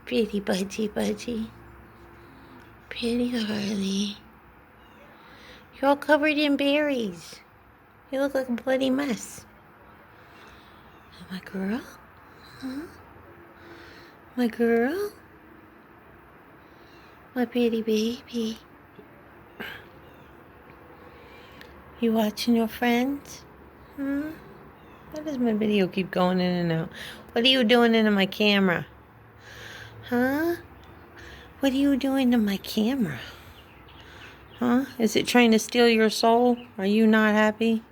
Pretty budgie. Pretty Harley. You're all covered in berries. You look like a bloody mess. My girl? Huh? My girl? My pretty baby. You watching your friends? Hmm? Why does my video keep going in and out? What are you doing into my camera? Huh? What are you doing to my camera? Huh? Is it trying to steal your soul? Are you not happy?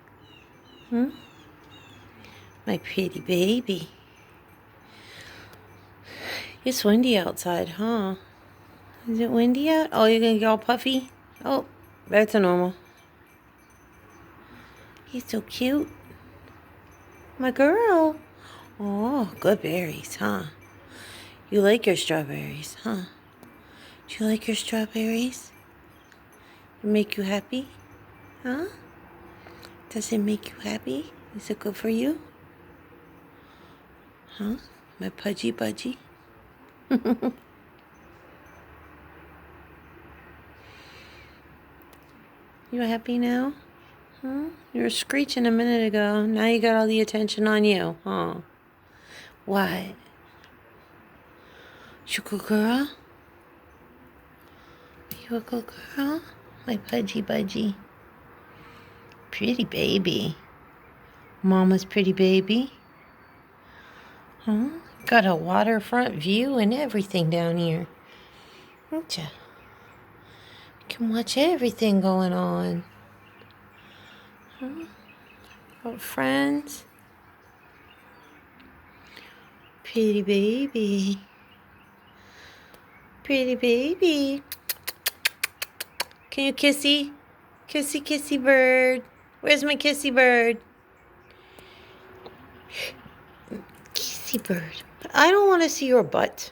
Hmm? My pretty baby. It's windy outside, huh? Is it windy out? Oh, you're gonna get all puffy? Oh, that's a normal. He's so cute. My girl. Oh, good berries, huh? You like your strawberries, huh? Do you like your strawberries? Make you happy? Huh? Does it make you happy? Is it good for you? Huh? My budgie? You happy now? Huh? You were screeching a minute ago. Now you got all the attention on you, huh? What? You a good girl? You a good girl? My budgie. Pretty baby. Mama's pretty baby. Huh? Got a waterfront view and everything down here. Don't ya? You can watch everything going on. Huh? Got friends. Pretty baby. Pretty baby. Can you kissy? Kissy bird. Where's my kissy bird? Kissy bird. I don't want to see your butt.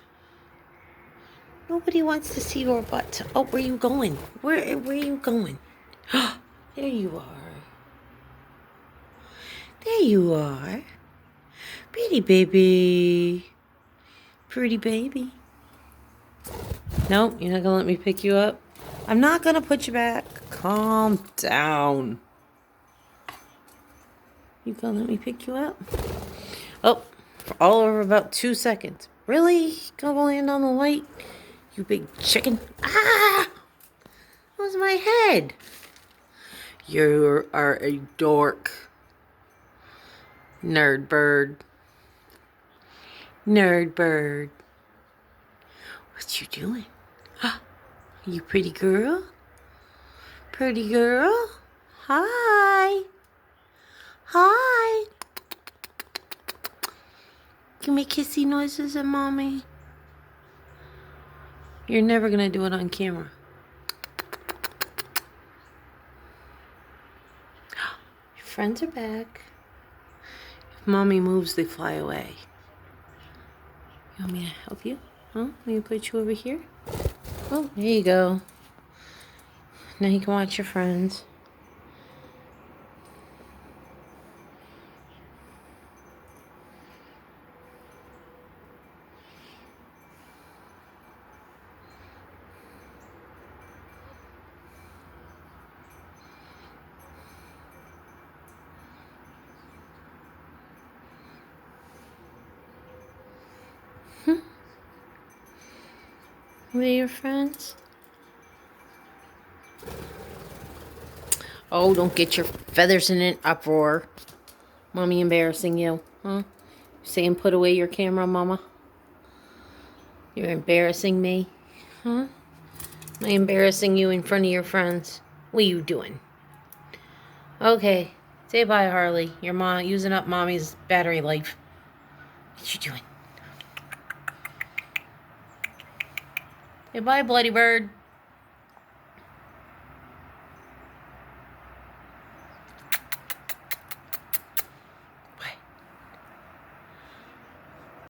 Nobody wants to see your butt. Oh, where are you going? Where are you going? There you are. There you are. Pretty baby. Pretty baby. Nope, you're not going to let me pick you up? I'm not going to put you back. Calm down. You going to let me pick you up? Oh, for all over about 2 seconds. Really? Gonna land on the light? You big chicken. Ah! That was my head. You are a dork. Nerd bird. Nerd bird. What you doing? You pretty girl? Pretty girl? Hi. Hi. You make kissy noises at mommy. You're never gonna do it on camera. Your friends are back. If mommy moves, they fly away. You want me to help you? Huh? Want me to put you over here? Oh, there you go. Now you can watch your friends. Were your friends? Oh, don't get your feathers in an uproar. Mommy embarrassing you, huh? Saying put away your camera, mama? You're embarrassing me, huh? Am I embarrassing you in front of your friends? What are you doing? Okay, say bye, Harley. Your mom using up mommy's battery life. What you doing? Say bye, bloody bird.